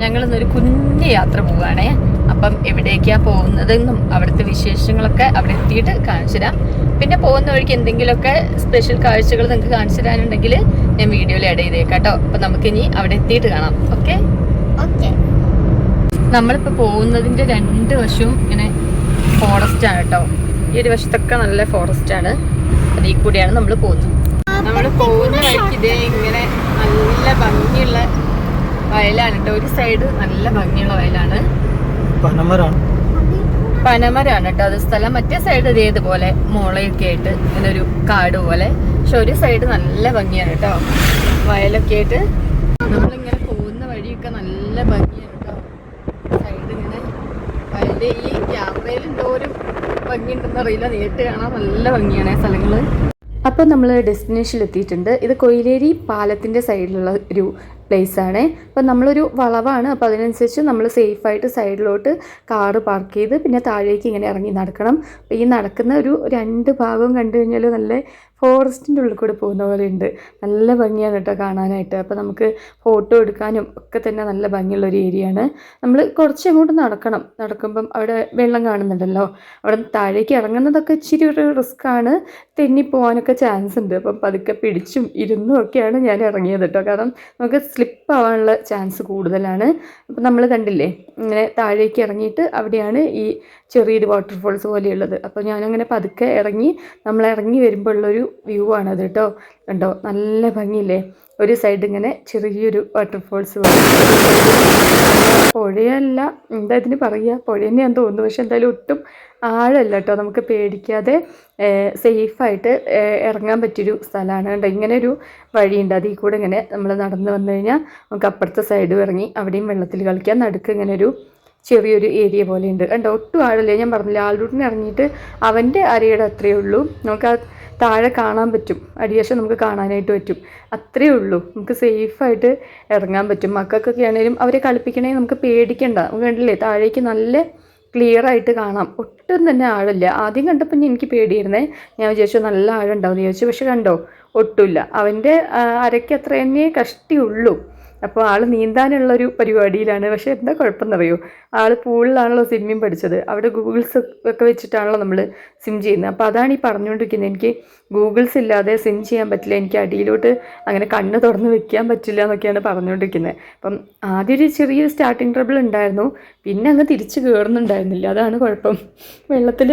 ഞങ്ങളിന്നൊരു കുഞ്ഞു യാത്ര പോവുകയാണേ. അപ്പം എവിടേക്കാണ് പോകുന്നതെന്നും അവിടുത്തെ വിശേഷങ്ങളൊക്കെ അവിടെ എത്തിയിട്ട് കാണിച്ചു തരാം. പിന്നെ പോകുന്ന വഴിക്ക് എന്തെങ്കിലുമൊക്കെ സ്പെഷ്യൽ കാഴ്ചകൾ നിങ്ങൾക്ക് കാണിച്ചു തരാനുണ്ടെങ്കിൽ ഞാൻ വീഡിയോയിൽ ആഡ് ചെയ്തേക്കാം കേട്ടോ. അപ്പം നമുക്കിനി അവിടെ എത്തിയിട്ട് കാണാം. Okay okay. നമ്മളിപ്പോൾ പോകുന്നതിൻ്റെ രണ്ട് വശവും ഇങ്ങനെ ഫോറസ്റ്റാണ് കേട്ടോ. ഈ ഒരു വശത്തൊക്കെ നല്ല ഫോറസ്റ്റാണ്. അതിൽ കൂടിയാണ് നമ്മൾ പോകുന്നത്. നമ്മൾ പോകുന്ന വഴിക്ക് ഇതേ ഇങ്ങനെ നല്ല ഭംഗിയുള്ള വയലാണ് കേട്ടോ. ഒരു സൈഡ് നല്ല ഭംഗിയുള്ള വയലാണ്, പനമരാണ് കേട്ടോ അത് സ്ഥലം. മറ്റേ സൈഡ് ഇതേതുപോലെ മുളയൊക്കെ ആയിട്ട് ഇങ്ങനെ ഒരു കാട് പോലെ. പക്ഷെ ഒരു സൈഡ് നല്ല ഭംഗിയാണ് കേട്ടോ, വയലൊക്കെ ആയിട്ട്. നമ്മളിങ്ങനെ പോകുന്ന വഴിയൊക്കെ നല്ല ഭംഗിയാണ് കേട്ടോ. സൈഡ് ഇങ്ങനെ വയലിൻ്റെ ഈ ക്യാമറയിൽ എന്തോരം ഭംഗിയുണ്ടെന്ന് അറിയില്ല, നേരിട്ട് കാണാൻ നല്ല ഭംഗിയാണ് സ്ഥലങ്ങൾ. അപ്പോൾ നമ്മൾ ഡെസ്റ്റിനേഷനിൽ എത്തിയിട്ടുണ്ട്. ഇത് കൊയിലേരി പാലത്തിൻ്റെ സൈഡിലുള്ള ഒരു പ്ലേസാണ്. അപ്പോൾ നമ്മളൊരു വളവാണ്. അപ്പോൾ അതിനനുസരിച്ച് നമ്മൾ സേഫായിട്ട് സൈഡിലോട്ട് കാറ് പാർക്ക് ചെയ്ത് പിന്നെ താഴേക്ക് ഇങ്ങനെ ഇറങ്ങി നടക്കണം. അപ്പോൾ ഈ നടക്കുന്ന ഒരു രണ്ട് ഭാഗവും കണ്ടു കഴിഞ്ഞാൽ നല്ല ഫോറസ്റ്റിൻ്റെ ഉള്ളിൽ കൂടെ പോകുന്ന പോലെ ഉണ്ട്. നല്ല ഭംഗിയാണ് കേട്ടോ കാണാനായിട്ട്. അപ്പോൾ നമുക്ക് ഫോട്ടോ എടുക്കാനും ഒക്കെ തന്നെ നല്ല ഭംഗിയുള്ളൊരു ഏരിയയാണ്. നമ്മൾ കുറച്ച് അങ്ങോട്ട് നടക്കണം. നടക്കുമ്പം അവിടെ വെള്ളം കാണുന്നുണ്ടല്ലോ, അവിടെ താഴേക്ക് ഇറങ്ങുന്നതൊക്കെ ഇച്ചിരി ഒരു റിസ്ക്കാണ്, തെന്നിപ്പോവാനൊക്കെ ചാൻസ് ഉണ്ട്. അപ്പം പതുക്കെ പിടിച്ചും ഇരുന്നും ഒക്കെയാണ് ഞാൻ ഇറങ്ങിയത് കേട്ടോ. കാരണം നമുക്ക് സ്ലിപ്പ് ആവാനുള്ള ചാൻസ് കൂടുതലാണ്. അപ്പം നമ്മൾ കണ്ടില്ലേ ഇങ്ങനെ താഴേക്ക് ഇറങ്ങിയിട്ട് അവിടെയാണ് ഈ ചെറിയൊരു വാട്ടർഫോൾസ് പോലെയുള്ളത്. അപ്പോൾ ഞാനങ്ങനെ പതുക്കെ ഇറങ്ങി, നമ്മൾ ഇറങ്ങി വരുമ്പോൾ ഉള്ളൊരു വ്യൂ ആണത് കേട്ടോ. കണ്ടോ നല്ല ഭംഗിയില്ലേ. ഒരു സൈഡ് ഇങ്ങനെ ചെറിയൊരു വാട്ടർഫോൾസ് പോലെ, പുഴയല്ല എന്താ ഇതിന് പറയുക, പുഴ തന്നെയാന്ന് തോന്നുന്നു. പക്ഷെ എന്തായാലും ഒട്ടും ആഴല്ല കേട്ടോ, നമുക്ക് പേടിക്കാതെ സേഫായിട്ട് ഇറങ്ങാൻ പറ്റിയൊരു സ്ഥലമാണ് കേട്ടോ. ഇങ്ങനെ ഒരു വഴിയുണ്ട്, അതിൽ കൂടെ ഇങ്ങനെ നമ്മൾ നടന്ന് വന്നു കഴിഞ്ഞാൽ നമുക്ക് അപ്പുറത്തെ സൈഡും ഇറങ്ങി അവിടെയും വെള്ളത്തിൽ കളിക്കാം. നടുക്ക് ഇങ്ങനെ ഒരു ചെറിയൊരു ഏരിയ പോലെ ഉണ്ട് കണ്ടോ. ഒട്ടും ആഴല്ലേ, ഞാൻ പറഞ്ഞില്ല. ആൾറൂട്ടിന് ഇറങ്ങിയിട്ട് അവൻ്റെ അരയുടെ അത്രയേ ഉള്ളൂ. നമുക്ക് ആ താഴെ കാണാൻ പറ്റും, അടിവശം നമുക്ക് കാണാനായിട്ട് പറ്റും. അത്രയേ ഉള്ളൂ, നമുക്ക് സേഫായിട്ട് ഇറങ്ങാൻ പറ്റും. മക്കൾക്കൊക്കെ ആണെങ്കിലും അവരെ കളിപ്പിക്കണമെങ്കിൽ നമുക്ക് പേടിക്കണ്ട. നമുക്ക് കണ്ടില്ലേ താഴേക്ക് നല്ല ക്ലിയർ ആയിട്ട് കാണാം. ഒട്ടും തന്നെ ആഴമില്ല. ആദ്യം കണ്ടപ്പോൾ എനിക്ക് പേടിയിരുന്നേ, ഞാൻ വിചാരിച്ചു നല്ല ആഴം ഉണ്ടാവും വിചാരിച്ചു. പക്ഷെ കണ്ടോ ഒട്ടുമില്ല. അവൻ്റെ അരയ്ക്ക് അത്ര തന്നെ കഷ്ടിയുള്ളൂ. അപ്പോൾ ആൾ നീന്താനുള്ളൊരു പരിപാടിയിലാണ്. പക്ഷേ എന്താ കുഴപ്പമെന്നറിയോ, ആൾ പൂളിലാണല്ലോ സ്വിമ്മിങ് പഠിച്ചത്. അവിടെ ഗൂഗിൾസ് ഒക്കെ വെച്ചിട്ടാണല്ലോ നമ്മൾ സ്വിം ചെയ്യുന്നത്. അപ്പോൾ അതാണ് ഈ പറഞ്ഞുകൊണ്ടിരിക്കുന്നത്, എനിക്ക് ഗൂഗിൾസ് ഇല്ലാതെ സ്വിം ചെയ്യാൻ പറ്റില്ല, എനിക്ക് അടിയിലോട്ട് അങ്ങനെ കണ്ണ് തുറന്ന് വെക്കാൻ പറ്റില്ല എന്നൊക്കെയാണ് പറഞ്ഞുകൊണ്ടിരിക്കുന്നത്. അപ്പം ആദ്യം ഒരു ചെറിയൊരു സ്റ്റാർട്ടിങ് ട്രബിൾ ഉണ്ടായിരുന്നു, പിന്നെ അങ്ങ് തിരിച്ച് കയറുന്നുണ്ടായിരുന്നില്ല. അതാണ് കുഴപ്പം. വെള്ളത്തിൽ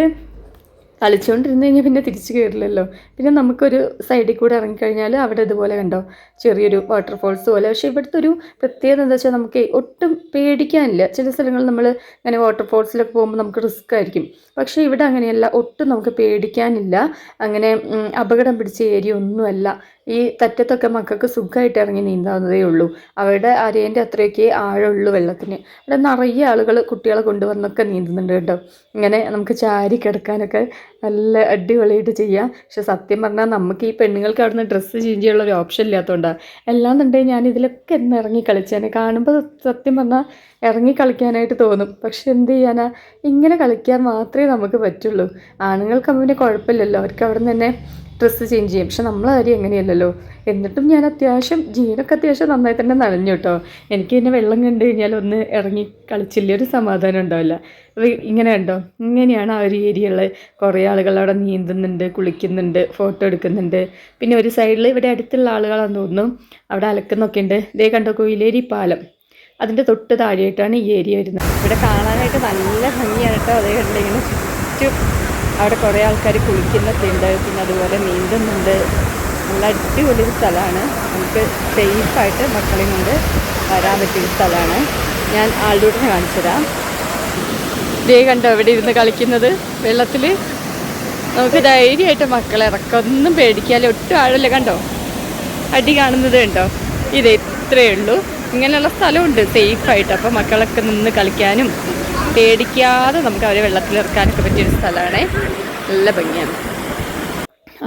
കളിച്ചുകൊണ്ടിരുന്ന് കഴിഞ്ഞാൽ പിന്നെ തിരിച്ച് കയറില്ലല്ലോ. പിന്നെ നമുക്കൊരു സൈഡിൽ കൂടെ ഇറങ്ങിക്കഴിഞ്ഞാൽ അവിടെ ഇതുപോലെ കണ്ടോ ചെറിയൊരു വാട്ടർഫോൾസ് പോലെ. പക്ഷേ ഇവിടുത്തെ ഒരു പ്രത്യേകത എന്താ വെച്ചാൽ നമുക്ക് ഒട്ടും പേടിക്കാനില്ല. ചില സ്ഥലങ്ങളിൽ നമ്മൾ ഇങ്ങനെ വാട്ടർഫോൾസിലൊക്കെ പോകുമ്പോൾ നമുക്ക് റിസ്ക് ആയിരിക്കും. പക്ഷേ ഇവിടെ അങ്ങനെയല്ല, ഒട്ടും നമുക്ക് പേടിക്കാനില്ല. അങ്ങനെ അപകടം പിടിച്ച ഏരിയ ഒന്നുമല്ല. ഈ തറ്റത്തൊക്കെ മക്കൾക്ക് സുഖമായിട്ട് ഇറങ്ങി നീന്താവുന്നതേ ഉള്ളൂ. അവരുടെ അരേൻ്റെ അത്രയൊക്കെ ആഴമുള്ളൂ വെള്ളത്തിന്. അവിടെ നിറയെ ആളുകൾ കുട്ടികളെ കൊണ്ടുവന്നൊക്കെ നീന്തുന്നുണ്ട് കേട്ടോ. ഇങ്ങനെ നമുക്ക് ചാരി കിടക്കാനൊക്കെ നല്ല അടിപൊളിയായിട്ട് ചെയ്യാം. പക്ഷെ സത്യം പറഞ്ഞാൽ നമുക്ക് ഈ പെണ്ണുങ്ങൾക്ക് അവിടെ നിന്ന് ഡ്രസ്സ് ചേഞ്ച് ചെയ്യാനുള്ള ഒരു ഓപ്ഷൻ ഇല്ലാത്തതുകൊണ്ടാണ്. എല്ലാന്നുണ്ടെങ്കിൽ ഞാൻ ഇതിലൊക്കെ എന്ന് ഇറങ്ങി കളിച്ചാൽ കാണുമ്പോൾ സത്യം പറഞ്ഞാൽ ഇറങ്ങി കളിക്കാനായിട്ട് തോന്നും. പക്ഷെ എന്ത് ചെയ്യാനാ, ഇങ്ങനെ കളിക്കാൻ മാത്രമേ നമുക്ക് പറ്റുള്ളൂ. ആണുങ്ങൾക്ക് പിന്നെ കുഴപ്പമില്ലല്ലോ, അവർക്ക് അവിടെ നിന്ന് തന്നെ ഡ്രസ്സ് ചേഞ്ച് ചെയ്യും. പക്ഷെ നമ്മളാരും എങ്ങനെയല്ലല്ലോ. എന്നിട്ടും ഞാൻ അത്യാവശ്യം ജീനൊക്കെ അത്യാവശ്യം നന്നായി തന്നെ നനഞ്ഞു കേട്ടോ. എനിക്ക് പിന്നെ വെള്ളം കണ്ടു കഴിഞ്ഞാൽ ഒന്ന് ഇറങ്ങി കളിച്ചില്ല ഒരു സമാധാനം ഉണ്ടാവില്ല. ഇങ്ങനെ ഉണ്ടോ, ഇങ്ങനെയാണ് ആ ഒരു ഏരിയയുള്ള കുറേ ആളുകൾ അവിടെ നീന്തുന്നുണ്ട്, കുളിക്കുന്നുണ്ട്, ഫോട്ടോ എടുക്കുന്നുണ്ട്. പിന്നെ ഒരു സൈഡിൽ ഇവിടെ അടുത്തുള്ള ആളുകളാണെന്ന് തോന്നുന്നു, അവിടെ അലക്കുന്നൊക്കെ ഉണ്ട്. ഇതേ കണ്ടോ കൊയിലേരി പാലം, അതിൻ്റെ തൊട്ട് താഴെയായിട്ടാണ് ഈ ഏരിയ വരുന്നത്. ഇവിടെ കാണാനായിട്ട് നല്ല ഭംഗിയാണ് കേട്ടോ. അതേ കണ്ടില്ല ഇങ്ങനെ ചുറ്റും അവിടെ കുറേ ആൾക്കാർ കുളിക്കുന്നൊക്കെ ഉണ്ട്, പിന്നെ അതുപോലെ നീന്തുന്നുണ്ട്. നല്ല അടിപൊളി ഒരു സ്ഥലമാണ്. നമുക്ക് സേഫായിട്ട് മക്കളെയും കൊണ്ട് വരാൻ പറ്റിയൊരു സ്ഥലമാണ്. ഞാൻ ആൾറൂട്ടിനെ കാണിച്ചു തരാം. ഇതേ കണ്ടോ ഇവിടെ ഇരുന്ന് കളിക്കുന്നത് വെള്ളത്തിൽ. നമുക്ക് ധൈര്യമായിട്ട് മക്കളെ ഇറക്കാം, ഒന്നും പേടിക്കാതെ. ഒട്ടും ആഴല്ല, കണ്ടോ അടി കാണുന്നത് കണ്ടോ. ഇത് ഇത്രയേ ഉള്ളൂ. ഇങ്ങനെയുള്ള സ്ഥലമുണ്ട് സേഫായിട്ട്. അപ്പോൾ മക്കളൊക്കെ നിന്ന് കളിക്കാനും പേടിക്കാതെ നമുക്ക് അവരെ വെള്ളത്തിലിറക്കാനൊക്കെ പറ്റിയൊരു സ്ഥലമാണ്. നല്ല ഭംഗിയാണ്.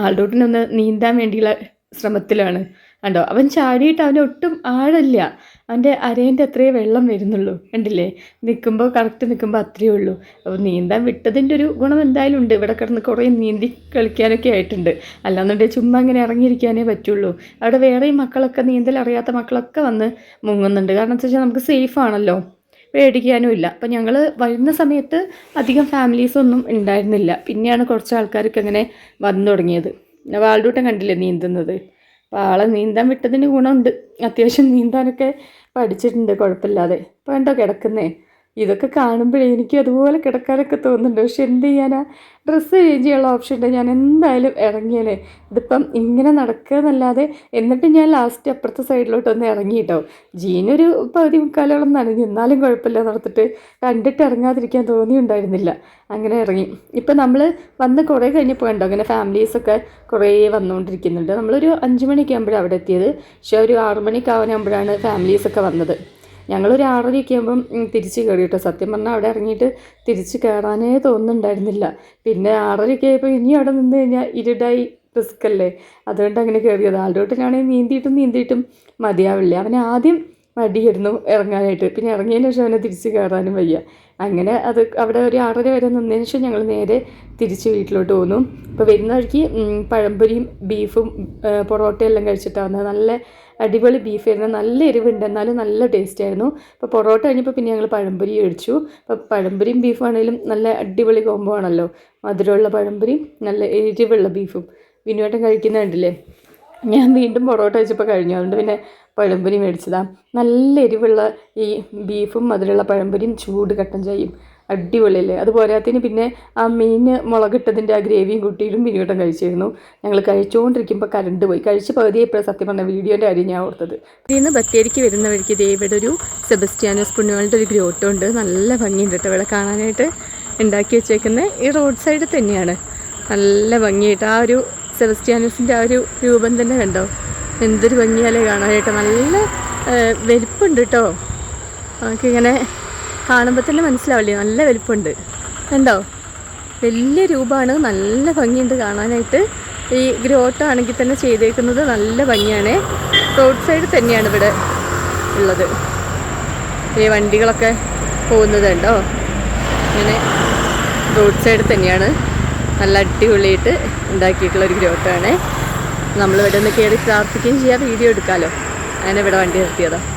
ആൾറൂട്ടിനൊന്ന് നീന്താൻ വേണ്ടിയുള്ള ശ്രമത്തിലാണ് കണ്ടോ. അവൻ ചാടിയിട്ട് അവന് ഒട്ടും ആഴമില്ല. അവൻ്റെ അരേൻ്റെ അത്രയേ വെള്ളം വരുന്നുള്ളൂ, കണ്ടില്ലേ? നിൽക്കുമ്പോൾ കറക്റ്റ് നിൽക്കുമ്പോൾ അത്രയേ ഉള്ളൂ. അപ്പോൾ നീന്താൻ വിട്ടതിൻ്റെ ഒരു ഗുണം എന്തായാലും ഉണ്ട്. ഇവിടെ കിടന്ന് കുറേ നീന്തി കളിക്കാനൊക്കെ ആയിട്ടുണ്ട്. അല്ലാന്നുണ്ടെങ്കിൽ ചുമ്മാ ഇങ്ങനെ ഇറങ്ങിയിരിക്കാനേ പറ്റുള്ളൂ. അവിടെ വേറെയും മക്കളൊക്കെ, നീന്തൽ അറിയാത്ത മക്കളൊക്കെ വന്ന് മുങ്ങുന്നുണ്ട്. കാരണം എന്താ വെച്ചാൽ നമുക്ക് സേഫ് ആണല്ലോ, പേടിക്കാനും ഇല്ല. അപ്പം ഞങ്ങൾ വരുന്ന സമയത്ത് അധികം ഫാമിലീസൊന്നും ഉണ്ടായിരുന്നില്ല. പിന്നെയാണ് കുറച്ച് ആൾക്കാർക്ക് അങ്ങനെ വന്നു തുടങ്ങിയത്. വാൾഡൂട്ടൻ കണ്ടില്ലേ നീന്തുന്നത്? അപ്പോൾ ആളെ നീന്താൻ വിട്ടതിന് ഗുണമുണ്ട്. അത്യാവശ്യം നീന്താനൊക്കെ പഠിച്ചിട്ടുണ്ട് കുഴപ്പമില്ലാതെ. അപ്പോൾ എന്തോ കിടക്കുന്നേ, ഇതൊക്കെ കാണുമ്പോഴേ എനിക്ക് അതുപോലെ കിടക്കാനൊക്കെ തോന്നുന്നുണ്ട്. പക്ഷെ എന്ത് ചെയ്യാനാ, ഡ്രസ്സ് ചേഞ്ച് ചെയ്യാനുള്ള ഓപ്ഷൻ ഉണ്ട്. ഞാൻ എന്തായാലും ഇറങ്ങിയാലേ. ഇതിപ്പം ഇങ്ങനെ നടക്കുക എന്നല്ലാതെ. എന്നിട്ട് ഞാൻ ലാസ്റ്റ് അപ്പുറത്തെ സൈഡിലോട്ടൊന്ന് ഇറങ്ങി കേട്ടോ. ജീനൊരു പകുതി മുക്കാലോളം നനഞ്ഞു, എന്നാലും കുഴപ്പമില്ല നടത്തിട്ട് കണ്ടിട്ട് ഇറങ്ങാതിരിക്കാൻ തോന്നിയുണ്ടായിരുന്നില്ല. അങ്ങനെ ഇറങ്ങി. ഇപ്പം നമ്മൾ വന്ന് കുറേ കഴിഞ്ഞപ്പോൾ കണ്ടോ അങ്ങനെ ഫാമിലീസൊക്കെ കുറേ വന്നുകൊണ്ടിരിക്കുന്നുണ്ട്. നമ്മളൊരു 5 മണിയൊക്കെ ആകുമ്പോഴാണ് അവിടെ എത്തിയത്. പക്ഷേ ഒരു 6 മണിയൊക്കെ ആവാനാകുമ്പോഴാണ് ഫാമിലീസൊക്കെ വന്നത്. ഞങ്ങളൊരു 6:30 ആകുമ്പം തിരിച്ച് കയറി കേട്ടോ. സത്യം പറഞ്ഞാൽ അവിടെ ഇറങ്ങിയിട്ട് തിരിച്ച് കയറാനേ തോന്നുന്നുണ്ടായിരുന്നില്ല. പിന്നെ 6:30 ആയപ്പോൾ ഇനി അവിടെ നിന്ന് കഴിഞ്ഞാൽ ഇരുടായി റിസ്കല്ലേ, അതുകൊണ്ട് അങ്ങനെ കയറിയത്. ആളുടോട്ടിനാണെങ്കിൽ നീന്തിയിട്ടും മതിയാവില്ല. അവനെ ആദ്യം മടിയായിരുന്നു ഇറങ്ങാനായിട്ട്. പിന്നെ ഇറങ്ങിയതിന് ശേഷം അവനെ തിരിച്ച് കയറാനും വയ്യ. അങ്ങനെ അത് അവിടെ ഒരു 6:30 വരെ നിന്നതിന് ശേഷം ഞങ്ങൾ നേരെ തിരിച്ച് വീട്ടിലോട്ട് പോന്നു. അപ്പോൾ വരുന്ന വഴിക്ക് പഴംപൊരിയും ബീഫും പൊറോട്ടയെല്ലാം കഴിച്ചിട്ടാണ് വന്നത്. നല്ല അടിപൊളി ബീഫായിരുന്നു, നല്ല എരിവുണ്ട്, എന്നാലും നല്ല ടേസ്റ്റ് ആയിരുന്നു. അപ്പോൾ പൊറോട്ട കഴിഞ്ഞപ്പോൾ പിന്നെ ഞങ്ങൾ പഴംപൊരി കഴിച്ചു. അപ്പോൾ പഴംപൊരിയും ബീഫും ആണെങ്കിലും നല്ല അടിപൊളി കോംബോ ആണല്ലോ. മധുരമുള്ള പഴംപൊരിയും നല്ല എരിവുള്ള ബീഫും. വിനുവേട്ടൻ കഴിക്കുന്നത് കണ്ടില്ലേ? ഞാൻ വീണ്ടും പൊറോട്ട കഴിച്ചപ്പോൾ കഴിഞ്ഞു, അതുകൊണ്ട് പിന്നെ പഴംപൊരി മേടിച്ചതാണ്. നല്ല എരിവുള്ള ഈ ബീഫും മധുരമുള്ള പഴംപൊരിയും ചൂട് കട്ടൻ ചായയും അടിപൊളിയല്ലേ. അതുപോരാത്തിന് പിന്നെ ആ മീൻ മുളകിട്ടതിൻ്റെ ആ ഗ്രേവിയും കുട്ടിയിലും വിനുവേട്ടൻ കഴിച്ചിരുന്നു. ഞങ്ങൾ കഴിച്ചുകൊണ്ടിരിക്കുമ്പോൾ കറണ്ട് പോയി. കഴിച്ച് പകുതിയപ്പോഴും സത്യം പറഞ്ഞ വീഡിയോൻ്റെ കാര്യം ഞാൻ ഓർത്തത്. ഇതിൽ നിന്ന് ബത്തേരിക്ക് വരുന്ന വഴിക്ക് ഇവിടെ ഒരു സെബസ്ത്യാനോസ് പുണ്യവാളുടെ ഒരു ഗ്രോട്ടോ ഉണ്ട്. നല്ല ഭംഗിയുണ്ട് കേട്ടോ ഇവിടെ കാണാനായിട്ട്. ഉണ്ടാക്കി വെച്ചേക്കുന്നത് ഈ റോഡ് സൈഡിൽ തന്നെയാണ്. നല്ല ഭംഗിയായിട്ട് ആ ഒരു സെബസ്ത്യാനോസിൻ്റെ ആ ഒരു രൂപം തന്നെ കണ്ടോ, എന്തൊരു ഭംഗിയാലേ കാണാനായിട്ട്. നല്ല വലിപ്പമുണ്ട് കേട്ടോ. നമുക്കിങ്ങനെ കാണുമ്പോൾ തന്നെ മനസ്സിലാവില്ലേ, നല്ല വലിപ്പമുണ്ട് കണ്ടോ. വലിയ രൂപമാണ്, നല്ല ഭംഗിയുണ്ട് കാണാനായിട്ട്. ഈ ഗ്രോട്ടോ ആണെങ്കിൽ തന്നെ ചെയ്തേക്കുന്നത് നല്ല ഭംഗിയാണ്. റോഡ് സൈഡ് തന്നെയാണ് ഇവിടെ ഉള്ളത്. ഈ വണ്ടികളൊക്കെ പോകുന്നത് കണ്ടോ, ഇങ്ങനെ റോഡ് സൈഡ് തന്നെയാണ്. നല്ല അടിപൊളിയായിട്ട് ഉണ്ടാക്കിയിട്ടുള്ളൊരു ഗ്രോട്ടോ ആണ്. നമ്മളിവിടെ ഒന്ന് കയറി പ്രാർത്ഥിക്കുകയും ചെയ്യാം, വീഡിയോ എടുക്കാമല്ലോ. അങ്ങനെ ഇവിടെ വണ്ടി നിർത്തിയതാണ്.